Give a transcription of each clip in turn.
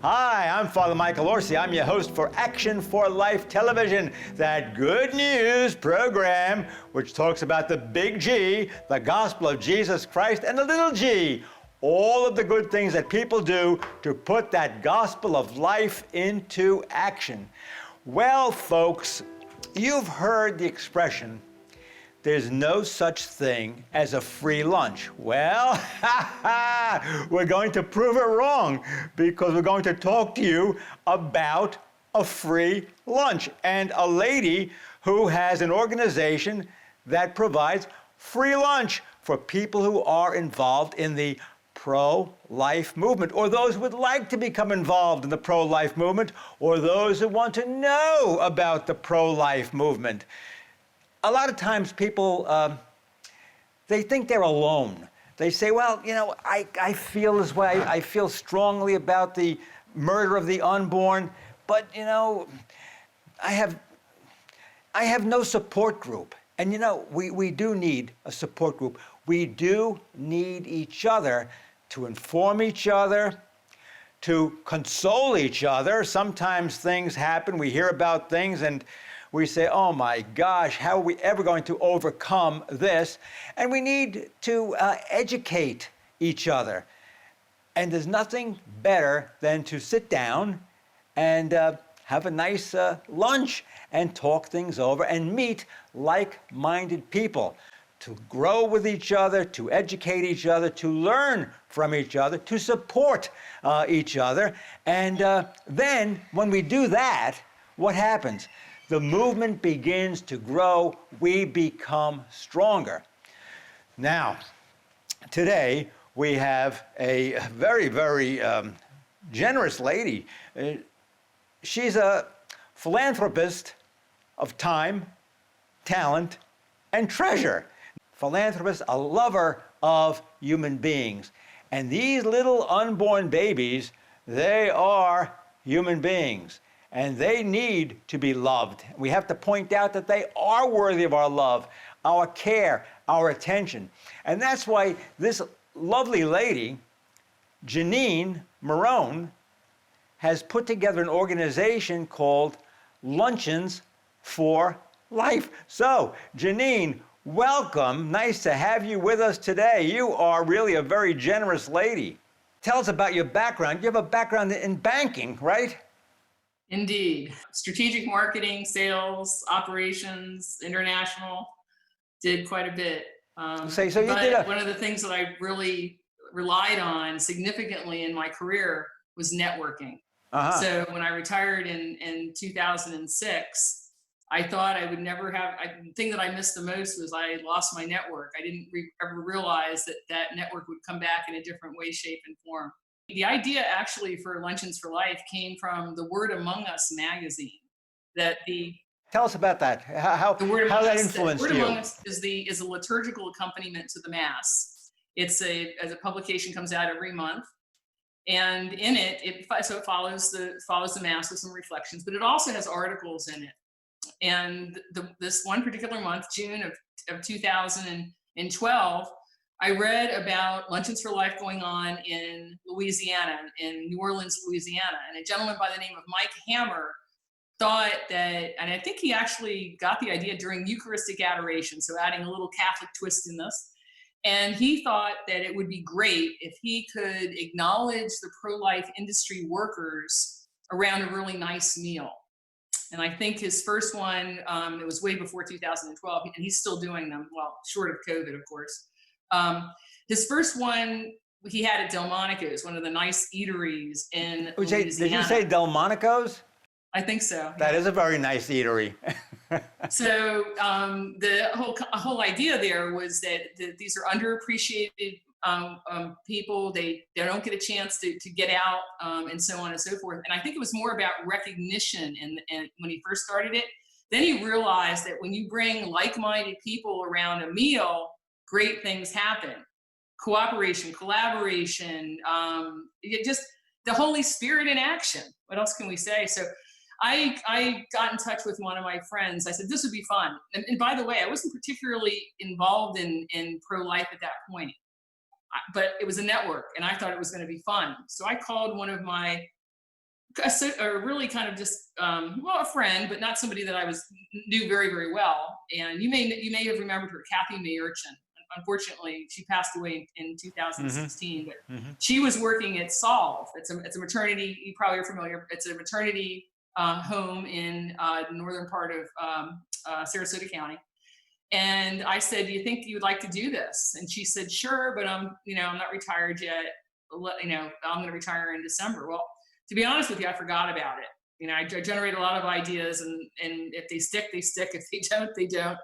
Hi, I'm Father Michael Orsi. I'm your host for Action for Life Television, that good news program which talks about the big G, the gospel of Jesus Christ, and the little g, all of the good things that people do to put that gospel of life into action. Well, folks, you've heard the expression, there's no such thing as a free lunch. Well, we're going to prove it wrong because we're going to talk to you about a free lunch and a lady who has an organization that provides free lunch for people who are involved in the pro-life movement, or those who would like to become involved in the pro-life movement, or those who want to know about the pro-life movement. A lot of times people, they think they're alone. They say, well, you know, I feel this way. I feel strongly about the murder of the unborn, but, you know, I have no support group. And, you know, we do need a support group. We do need each other to inform each other, to console each other. Sometimes things happen. We hear about things and we say, oh my gosh, how are we ever going to overcome this? And we need to educate each other. And there's nothing better than to sit down and have a nice lunch and talk things over and meet like-minded people to grow with each other, to educate each other, to learn from each other, to support each other. And then when we do that, what happens? The movement begins to grow. We become stronger. Now, today we have a very, very generous lady. She's a philanthropist of time, talent, and treasure. Philanthropist, a lover of human beings. And these little unborn babies, they are human beings. And they need to be loved. We have to point out that they are worthy of our love, our care, our attention. And that's why this lovely lady, Janine Marrone, has put together an organization called Luncheons for Life. So, Janine, welcome. Nice to have you with us today. You are really a very generous lady. Tell us about your background. You have a background in banking, right? Indeed. Strategic marketing, sales, operations, international, did quite a bit. So you did one of the things that I really relied on significantly in my career was networking. So when I retired in 2006, I thought I would never have, the thing that I missed the most was I lost my network. I didn't ever realize that network would come back in a different way, shape, and form. The idea actually for Luncheons for Life came from the Word Among Us magazine. Tell us about that. How that influenced you. The Word Among Us is a liturgical accompaniment to the Mass. It's a publication comes out every month, and in it follows the Mass with some reflections, but it also has articles in it. And this one particular month, June of 2012. I read about Luncheons for Life going on in Louisiana, in New Orleans, Louisiana, and a gentleman by the name of Mike Hammer thought that, and I think he actually got the idea during Eucharistic adoration, so adding a little Catholic twist in this, and he thought that it would be great if he could acknowledge the pro-life industry workers around a really nice meal. And I think his first one, it was way before 2012, and he's still doing them, well, short of COVID, of course. His first one he had at Delmonico's, one of the nice eateries in Louisiana. Did you say Delmonico's? I think so. That is a very nice eatery. So the whole idea there was that these are underappreciated people. They don't get a chance to get out and so on and so forth. And I think it was more about recognition. And when he first started it, then he realized that when you bring like-minded people around a meal, great things happen. Cooperation, collaboration, just the Holy Spirit in action. What else can we say? So I got in touch with one of my friends. I said, this would be fun. And by the way, I wasn't particularly involved in pro-life at that point, but it was a network and I thought it was going to be fun. So I called one of my really kind of just well, a friend, but not somebody that I knew very, very well. And you may have remembered her, Kathy Mayerchin. Unfortunately, she passed away in Mm-hmm. 2016. But Mm-hmm. she was working at Solve. It's a maternity. You probably are familiar. It's a maternity home in the northern part of Sarasota County. And I said, "Do you think you would like to do this?" And she said, "Sure, but I'm not retired yet. I'm going to retire in December." Well, to be honest with you, I forgot about it. I generate a lot of ideas, and if they stick, they stick. If they don't, they don't.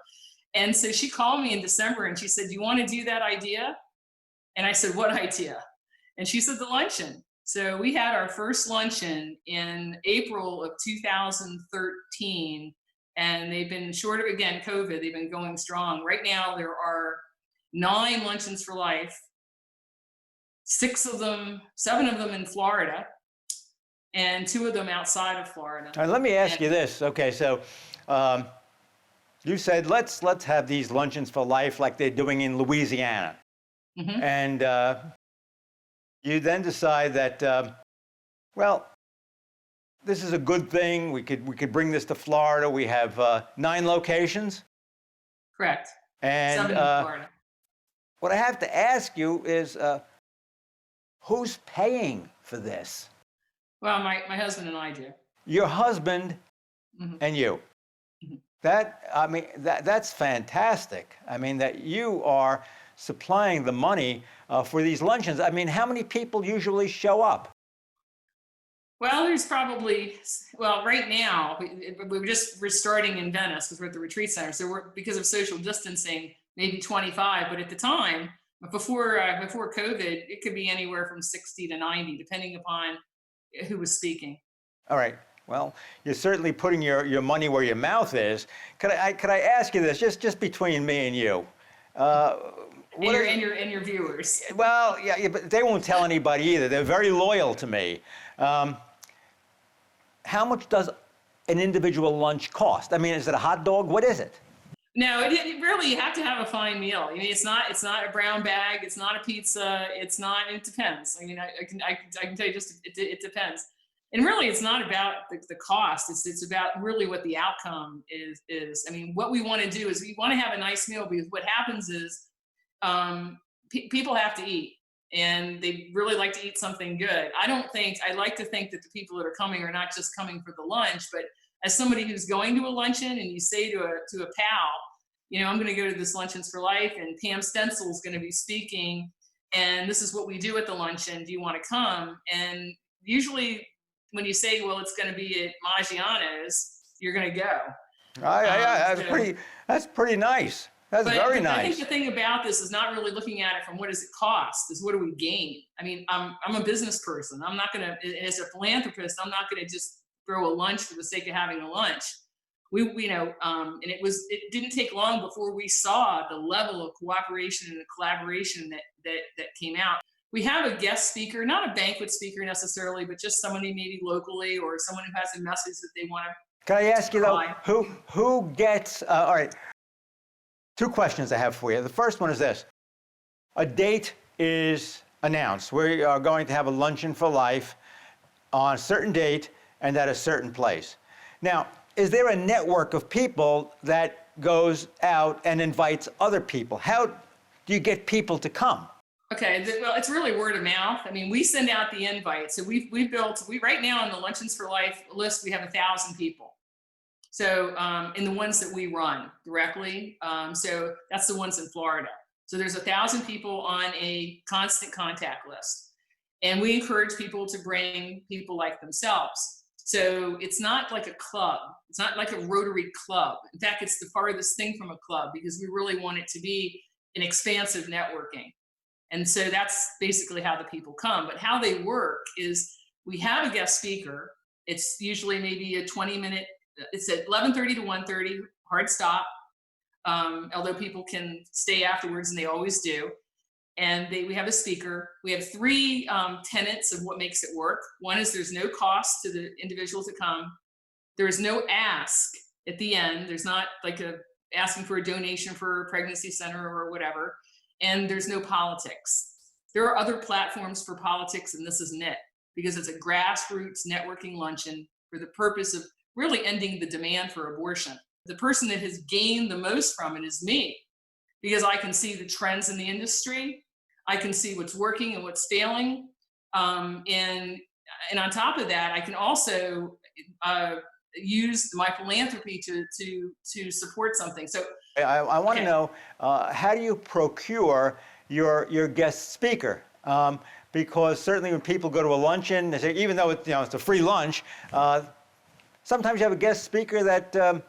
And so she called me in December and she said, "Do you want to do that idea?" And I said, "What idea?" And she said, "The luncheon." So we had our first luncheon in April of 2013, and they've been, short of, again, COVID, they've been going strong. Right now, there are 9 luncheons for life, 7 of them in Florida, and 2 of them outside of Florida. All right, let me ask you this. Okay, so you said let's have these luncheons for life like they're doing in Louisiana, Mhm. and you then decide that well, this is a good thing. We could bring this to Florida. We have 9 locations, Correct. and 7 in Florida. what I have to ask you is who's paying for this? Well, my husband and I do. Your husband Mhm. and you. Mhm. That's fantastic. I mean, that you are supplying the money for these luncheons. I mean, how many people usually show up? Well, there's probably, well, right now, we're starting in Venice because we're at the retreat center. So because of social distancing, maybe 25. But at the time, before COVID, it could be anywhere from 60 to 90, depending upon who was speaking. All right. Well, you're certainly putting your money where your mouth is. Could I ask you this, just between me and you? And your viewers. Well, yeah, but they won't tell anybody either. They're very loyal to me. How much does an individual lunch cost? I mean, is it a hot dog? What is it? No, it really, you have to have a fine meal. I mean, it's not a brown bag. It's not a pizza. It depends. I mean, I can tell you, just it depends. And really, it's not about the cost. It's about really what the outcome is. I mean, what we want to do is we want to have a nice meal, because what happens is people have to eat, and they really like to eat something good. I like to think that the people that are coming are not just coming for the lunch, but as somebody who's going to a luncheon, and you say to a pal, I'm going to go to this Luncheons for Life, and Pam Stencil is going to be speaking, and this is what we do at the luncheon. Do you want to come? And usually, when you say, well, it's going to be at Maggiano's, you're going to go. That's pretty nice. That's very nice. I think the thing about this is not really looking at it from what does it cost, is what do we gain? I mean, I'm a business person. I'm not going to, as a philanthropist, I'm not going to just throw a lunch for the sake of having a lunch. And it didn't take long before we saw the level of cooperation and the collaboration that came out. We have a guest speaker, not a banquet speaker necessarily, but just somebody maybe locally, or someone who has a message that they want to. Can I ask you though, who gets? All right, 2 questions I have for you. The first one is this: a date is announced. We are going to have a luncheon for life on a certain date and at a certain place. Now, is there a network of people that goes out and invites other people? How do you get people to come? Okay, well, it's really word of mouth. I mean, we send out the invite. So we right now on the Luncheons for Life list, we have 1,000 people. So in the ones that we run directly, so that's the ones in Florida. So there's 1,000 people on a constant contact list, and we encourage people to bring people like themselves. So it's not like a club. It's not like a Rotary club. In fact, it's the farthest thing from a club, because we really want it to be an expansive networking. And so that's basically how the people come. But how they work is we have a guest speaker. It's usually maybe a 20-minute, it's at 11:30 to 1:30, hard stop. Although people can stay afterwards, and they always do. And we have a speaker. We have 3 tenets of what makes it work. One is there's no cost to the individual to come. There is no ask at the end. There's not like asking for a donation for a pregnancy center or whatever. And there's no politics. There are other platforms for politics, and this isn't it. because it's a grassroots networking luncheon for the purpose of really ending the demand for abortion. The person that has gained the most from it is me, because I can see the trends in the industry. I can see what's working and what's failing. And on top of that, I can also use my philanthropy to support something. So I want to okay. know, how do you procure your guest speaker? Because certainly when people go to a luncheon, they say, even though it's, it's a free lunch, sometimes you have a guest speaker that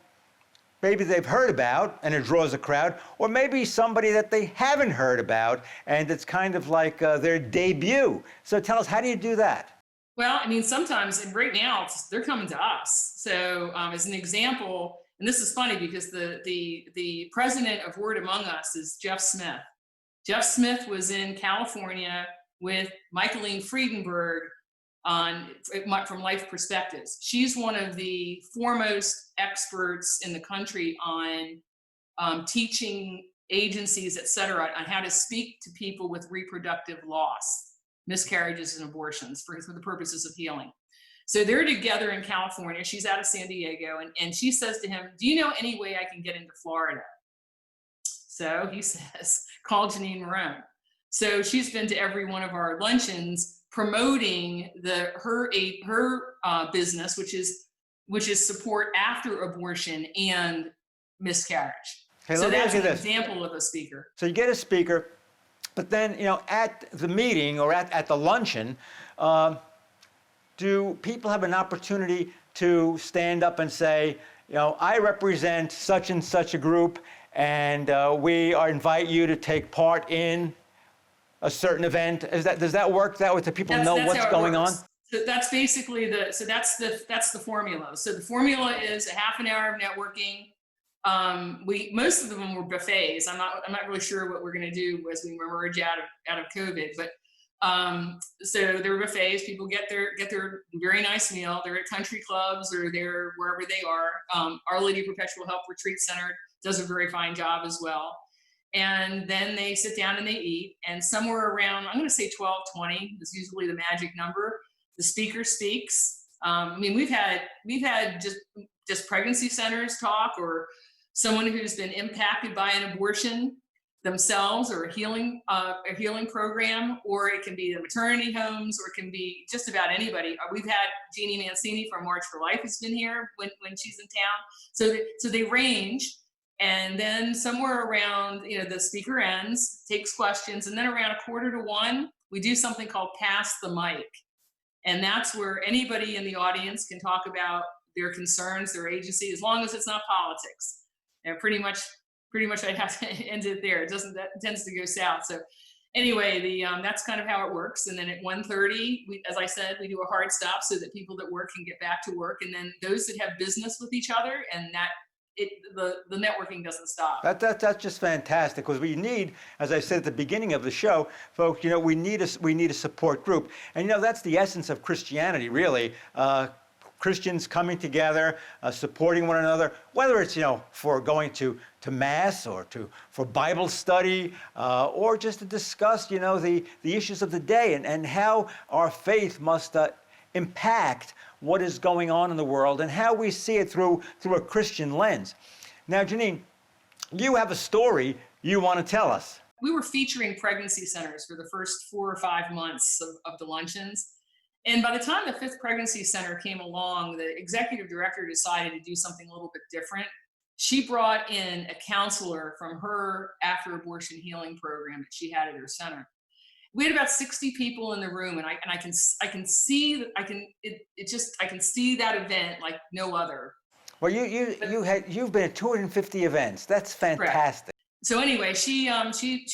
maybe they've heard about and it draws a crowd, or maybe somebody that they haven't heard about and it's kind of like their debut. So tell us, how do you do that? Well, I mean, sometimes, and right now, they're coming to us. So, as an example, and this is funny because the president of Word Among Us is Jeff Smith. Jeff Smith was in California with Michaeline Friedenberg from Life Perspectives. She's one of the foremost experts in the country on teaching agencies, et cetera, on how to speak to people with reproductive loss, miscarriages and abortions for the purposes of healing. So they're together in California. She's out of San Diego. And she says to him, do you know any way I can get into Florida? So he says, call Janine Marrone. So she's been to every one of our luncheons promoting her business, which is support after abortion and miscarriage. Okay, So let me that's ask you an this. example of a speaker. So you get a speaker, but then, at the meeting or at the luncheon, do people have an opportunity to stand up and say, I represent such and such a group, and we invite you to take part in a certain event? Does that work that way, so people know what's going on? So that's basically that's the formula. So the formula is a half an hour of networking. Most of them were buffets. I'm not really sure what we're going to do as we emerge out of COVID, but so there were buffets. People get their very nice meal. They're at country clubs or they're wherever they are. Our Lady of Perpetual Help Retreat Center does a very fine job as well. And then they sit down and they eat. And somewhere around, I'm going to say 12:20 is usually the magic number. The speaker speaks. I mean, we've had just pregnancy centers talk, or someone who's been impacted by an abortion themselves, or a healing program, or it can be the maternity homes, or it can be just about anybody. We've had Jeannie Mancini from March for Life has been here when she's in town. So they range. And then somewhere around, the speaker ends, takes questions, and then around 12:45, we do something called Pass the Mic. And that's where anybody in the audience can talk about their concerns, their agency, as long as it's not politics. And pretty much I'd have to end it there. That tends to go south. So anyway, that's kind of how it works. And then at 1:30, as I said, we do a hard stop so that people that work can get back to work. And then those that have business with each other, and the networking doesn't stop. That's just fantastic, because we need, as I said at the beginning of the show, folks, we need a support group. And that's the essence of Christianity, really. Christians coming together, supporting one another, whether it's for going to mass or for Bible study, or just to discuss the issues of the day and how our faith must impact what is going on in the world and how we see it through a Christian lens. Now, Janine, you have a story you want to tell us. We were featuring pregnancy centers for the first 4 or 5 months of the luncheons. And by the time the 5th pregnancy center came along, the executive director decided to do something a little bit different. She brought in a counselor from her after abortion healing program that she had at her center. We had about 60 people in the room, and I can see that event like no other. Well, you've been at 250 events. That's fantastic. Correct. So anyway, she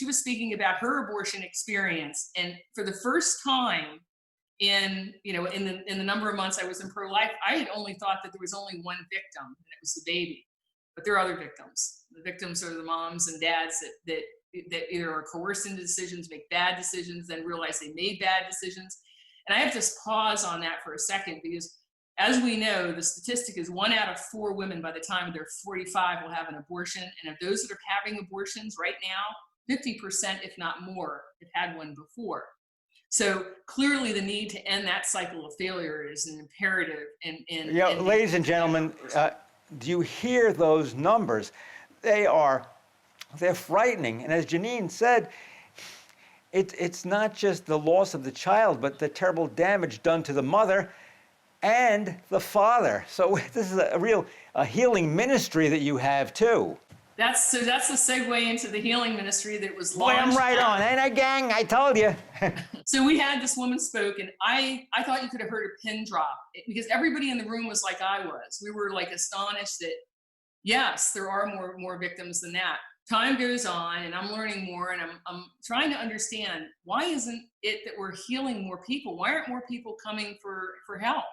was speaking about her abortion experience, and for the first time in the number of months I was in pro-life, I had only thought that there was only one victim, and it was the baby. But there are other victims. The victims are the moms and dads that either are coerced into decisions, make bad decisions, then realize they made bad decisions. And I have to pause on that for a second, because as we know, the statistic is 1 out of 4 women by the time they're 45 will have an abortion. And of those that are having abortions right now, 50%, if not more, have had one before. So clearly the need to end that cycle of failure is an imperative. Ladies and gentlemen, do you hear those numbers? They're frightening. And as Janine said, it's not just the loss of the child, but the terrible damage done to the mother and the father. So this is a healing ministry that you have too. That's the segue into the healing ministry that was Boy, launched. I'm right on, ain't I, gang? I told you. So we had this woman spoke, and I thought you could have heard a pin drop, because everybody in the room was like I was. We were like astonished that, yes, there are more victims than that. Time goes on, and I'm learning more, and I'm trying to understand, why isn't it that we're healing more people? Why aren't more people coming for help?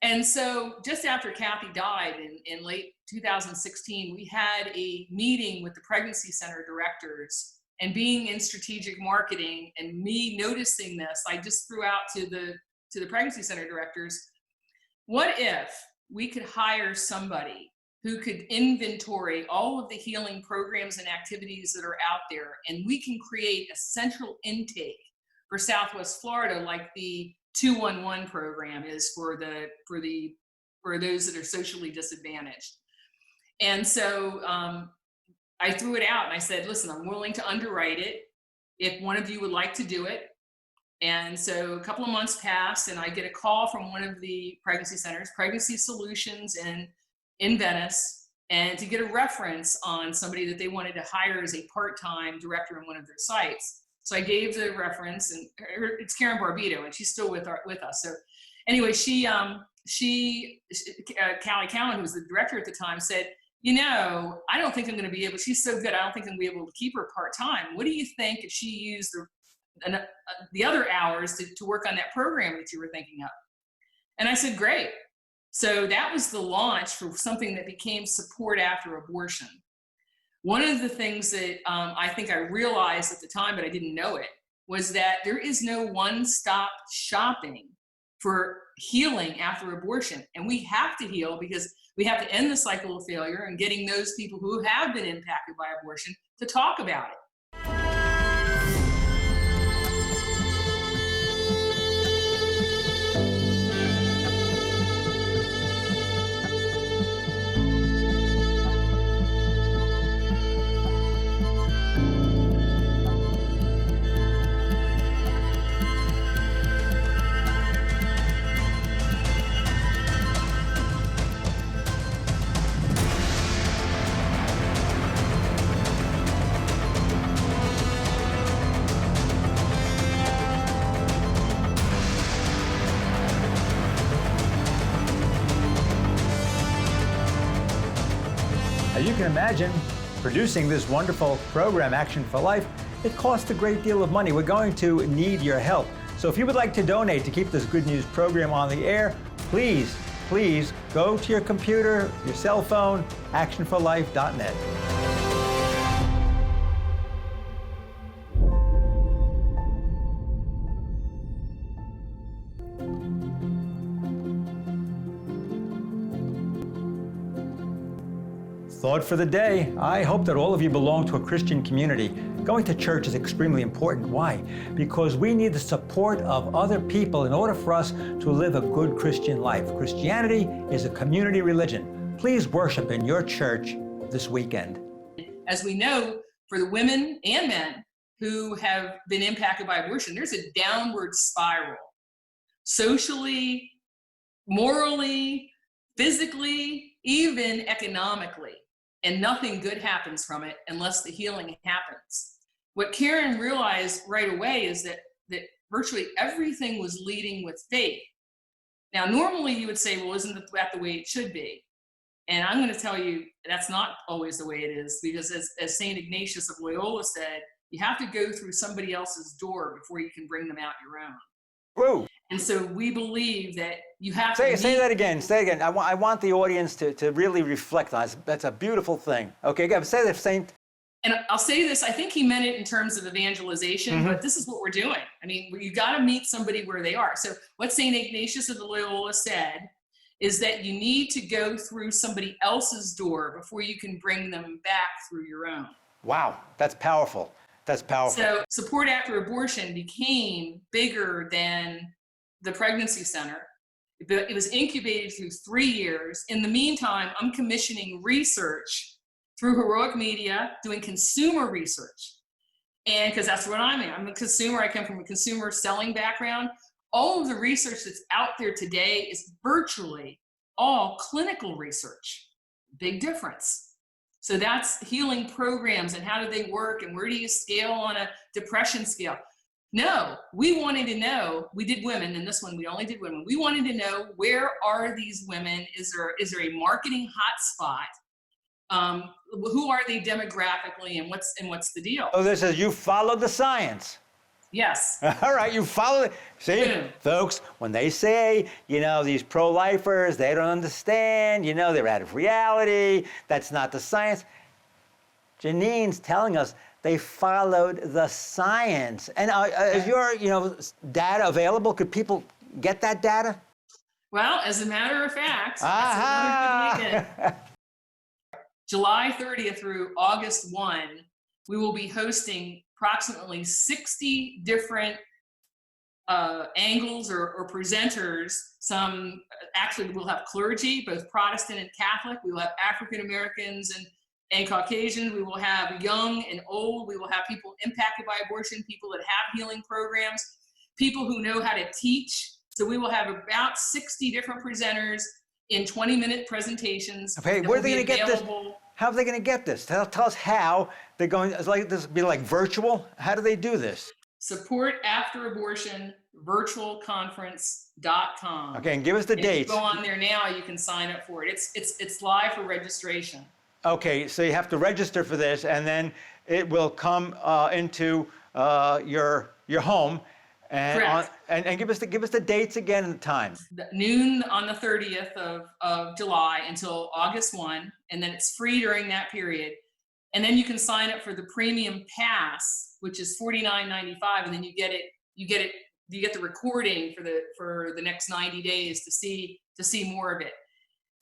And so just after Kathy died in late 2016, we had a meeting with the pregnancy center directors, and being in strategic marketing and me noticing this, I just threw out to the pregnancy center directors, what if we could hire somebody who could inventory all of the healing programs and activities that are out there, and we can create a central intake for Southwest Florida, like the 211 program is for those that are socially disadvantaged. And so I threw it out and I said, listen, I'm willing to underwrite it if one of you would like to do it. And so a couple of months passed, and I get a call from one of the pregnancy centers, Pregnancy Solutions in Venice, and to get a reference on somebody that they wanted to hire as a part-time director in one of their sites. So I gave the reference, and it's Karen Barbito, and she's still with us. So anyway, Callie Cowan, who was the director at the time, said, I don't think I'm going to be able, she's so good, I don't think I'm going to be able to keep her part-time. What do you think if she used the other hours to work on that program that you were thinking of? And I said, great. So that was the launch for something that became support after abortion. One of the things that I think I realized at the time, but I didn't know it, was that there is no one-stop shopping for healing after abortion. And we have to heal because we have to end the cycle of failure and getting those people who have been impacted by abortion to talk about it. As you can imagine, producing this wonderful program, Action for Life, it costs a great deal of money. We're going to need your help. So if you would like to donate to keep this good news program on the air, please go to your computer, your cell phone, actionforlife.net. Thought for the day. I hope that all of you belong to a Christian community. Going to church is extremely important. Why? Because we need the support of other people in order for us to live a good Christian life. Christianity is a community religion. Please worship in your church this weekend. As we know, for the women and men who have been impacted by abortion, there's a downward spiral. Socially, morally, physically, even economically. And nothing good happens from it unless the healing happens. What Karen realized right away is that virtually everything was leading with faith. Now, normally you would say, well, isn't that the way it should be? And I'm going to tell you that's not always the way it is, because as St. Ignatius of Loyola said, you have to go through somebody else's door before you can bring them out your own. Whoa. And so we believe that you have to say that again. Say it again. I want the audience to really reflect on it. That's a beautiful thing. Okay, go say that, Saint. And I'll say this, I think he meant it in terms of evangelization, but this is what we're doing. I mean, you got to meet somebody where they are. So what St. Ignatius of Loyola said is that you need to go through somebody else's door before you can bring them back through your own. Wow, that's powerful. That's powerful. So support after abortion became bigger than the pregnancy center. It was incubated through 3 years. In the meantime, I'm commissioning research through Heroic Media, doing consumer research. And because that's what I'm a consumer. I come from a consumer selling background. All of the research that's out there today is virtually all clinical research. Big difference. So that's healing programs and how do they work and where do you scale on a depression scale? No, we wanted to know, we did women, and this one we only did women. We wanted to know, where are these women? Is there a marketing hotspot? Who are they demographically, and what's the deal? Oh, this is, you followed the science. Yes. All right, you follow it. See, folks, when they say, these pro-lifers, they don't understand, they're out of reality, that's not the science. Janine's telling us they followed the science. And is your, data available? Could people get that data? Well, as a matter of fact, that's another good weekend. July 30th through August 1, we will be hosting approximately 60 different angles or presenters. Some, actually, we'll have clergy, both Protestant and Catholic. We will have African Americans and Caucasians. We will have young and old. We will have people impacted by abortion, people that have healing programs, people who know how to teach. So we will have about 60 different presenters in 20-minute presentations. Okay, where are they going to get this? How are they going to get this? Tell us how they're going. It's like this be like virtual. How do they do this? Support After Abortion virtualconference.com. Okay, and give us the dates. If you go on there now, you can sign up for it. It's live for registration. Okay, so you have to register for this, and then it will come into your home. And, correct. And give us the dates again and the times. Noon on the 30th of July until August 1, and then it's free during that period. And then you can sign up for the premium pass, which is $49.95, and then you get the recording for the next 90 days to see more of it.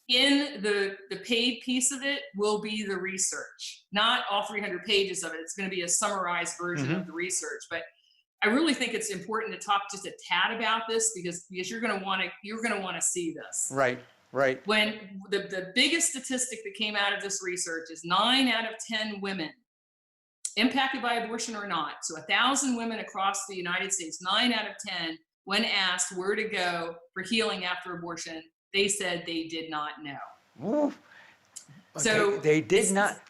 In the paid piece of it will be the research, not all 300 pages of it. It's going to be a summarized version of the research, but I really think it's important to talk just a tad about this because you're going to want to see this. Right. When the biggest statistic that came out of this research is 9 out of 10 women, impacted by abortion or not, so 1,000 women across the United States, 9 out of 10, when asked where to go for healing after abortion, they said they did not know. Ooh. So they did not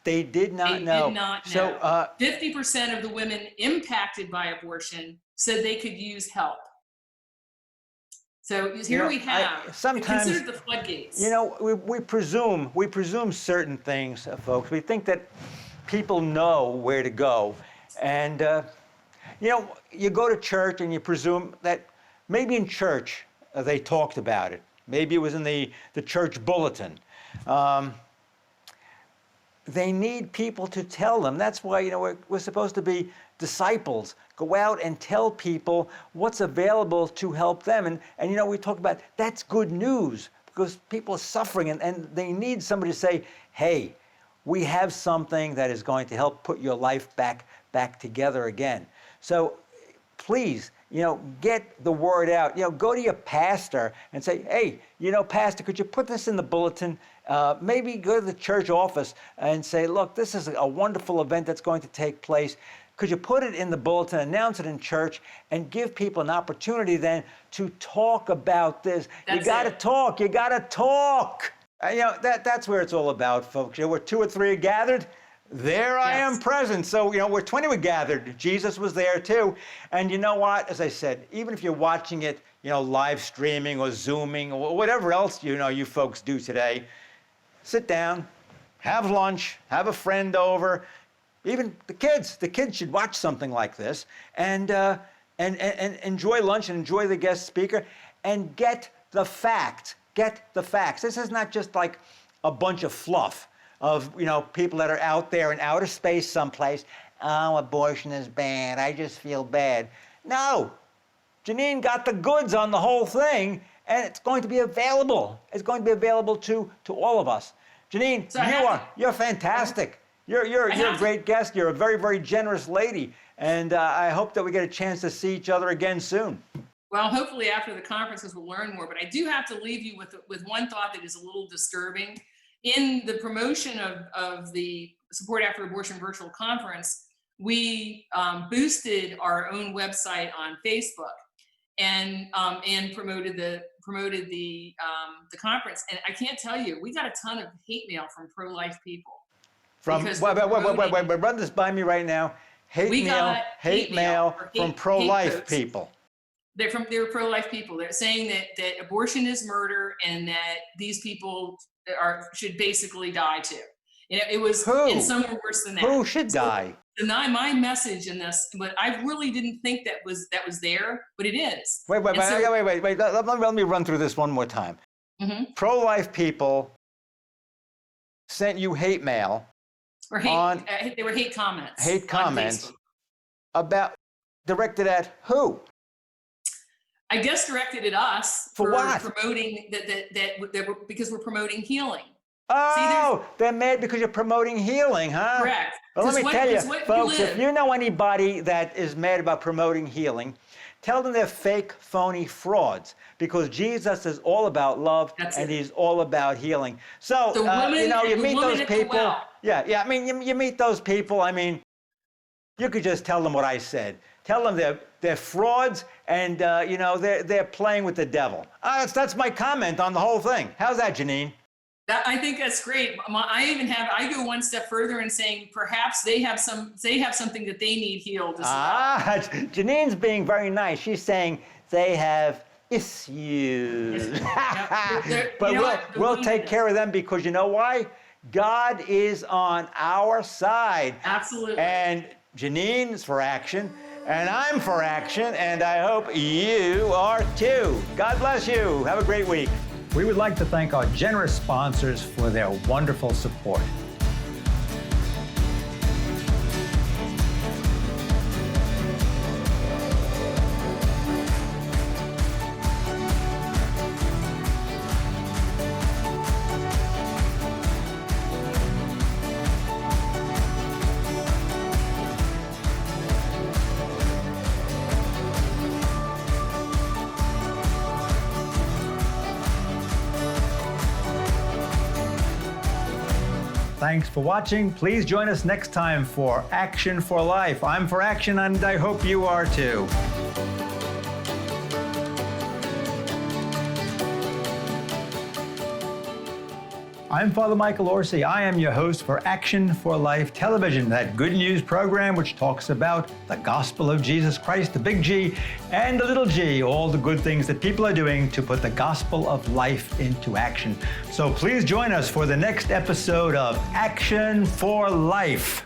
know. So 50% of the women impacted by abortion said they could use help. So here we have sometimes consider the floodgates. We presume certain things, folks. We think that people know where to go, and you go to church and you presume that maybe in church they talked about it. Maybe it was in the church bulletin. They need people to tell them. That's why we're supposed to be disciples. Go out and tell people what's available to help them. And we talk about that's good news because people are suffering and they need somebody to say, hey, we have something that is going to help put your life back together again. So please, get the word out. Go to your pastor and say, hey, pastor, could you put this in the bulletin? Maybe go to the church office and say, look, this is a wonderful event that's going to take place. Could you put it in the bulletin, announce it in church, and give people an opportunity then to talk about this? You got to talk. You got to talk. That's where it's all about, folks. Where 2 or 3 are gathered, there I am present. So, where 20 were gathered, Jesus was there too. And you know what? As I said, even if you're watching it, live streaming or Zooming or whatever else, you folks do today, sit down, have lunch, have a friend over. Even the kids should watch something like this and enjoy lunch and enjoy the guest speaker and get the facts. Get the facts. This is not just like a bunch of fluff of people that are out there in outer space someplace. Oh, abortion is bad. I just feel bad. No, Janine got the goods on the whole thing, and it's going to be available. It's going to be available to all of us. Janine, you're fantastic. You're a great guest. You're a very, very generous lady. And I hope that we get a chance to see each other again soon. Well, hopefully after the conferences we'll learn more, but I do have to leave you with one thought that is a little disturbing. In the promotion of the Support After Abortion virtual conference, we boosted our own website on Facebook and promoted the conference. And I can't tell you, we got a ton of hate mail from pro-life people. Wait, run this by me right now. Hate mail from pro-life people. They're pro-life people. They're saying that abortion is murder and that these people should basically die too. It was, and some were worse than that. Who should die? So my message in this, but I really didn't think that was there, but it is. Wait. Let me run through this one more time. Mm-hmm. Pro-life people sent you hate mail. Or they were hate comments. Hate comments directed at who? I guess directed at us for what? Promoting because we're promoting healing. Oh, they're mad because you're promoting healing, huh? Correct. Well, let me tell you, folks, if you know anybody that is mad about promoting healing, tell them they're fake, phony frauds, because Jesus is all about love and he's all about healing. So, you meet those people. Yeah. I mean, you meet those people. I mean, you could just tell them what I said. Tell them they're frauds and, they're playing with the devil. That's my comment on the whole thing. How's that, Janine? I think that's great. I go one step further in saying perhaps they have something that they need healed as well. Janine's being very nice. She's saying they have issues. But we'll take care of them, because you know why? God is on our side. Absolutely. And Janine's for action, and I'm for action, and I hope you are too. God bless you. Have a great week. We would like to thank our generous sponsors for their wonderful support. Thanks for watching. Please join us next time for Action for Life. I'm for action, and I hope you are too. I'm Father Michael Orsi. I am your host for Action for Life Television, that good news program which talks about the gospel of Jesus Christ, the big G, and the little g, all the good things that people are doing to put the gospel of life into action. So please join us for the next episode of Action for Life.